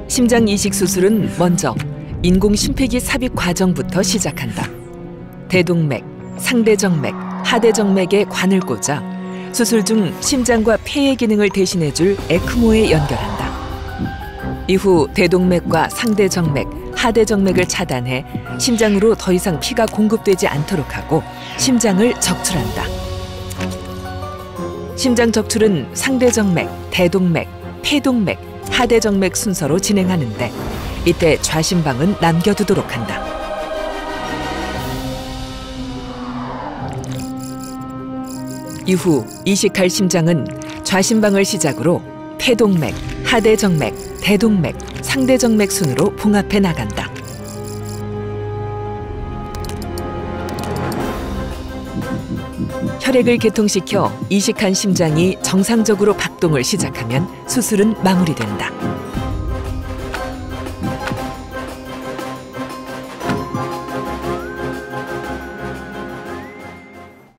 심장 이식 수술은 먼저 인공 심폐기 삽입 과정부터 시작한다. 대동맥, 상대정맥, 하대정맥에 관을 꽂아 수술 중 심장과 폐의 기능을 대신해줄 에크모에 연결한다. 이후 대동맥과 상대정맥, 하대정맥을 차단해 심장으로 더 이상 피가 공급되지 않도록 하고 심장을 적출한다. 심장 적출은 상대정맥, 대동맥, 폐동맥, 하대정맥 순서로 진행하는데 이때 좌심방은 남겨두도록 한다. 이후 이식할 심장은 좌심방을 시작으로 폐동맥, 하대정맥, 대동맥, 상대정맥 순으로 봉합해 나간다. 혈액을 개통시켜 이식한 심장이 정상적으로 박동을 시작하면 수술은 마무리된다.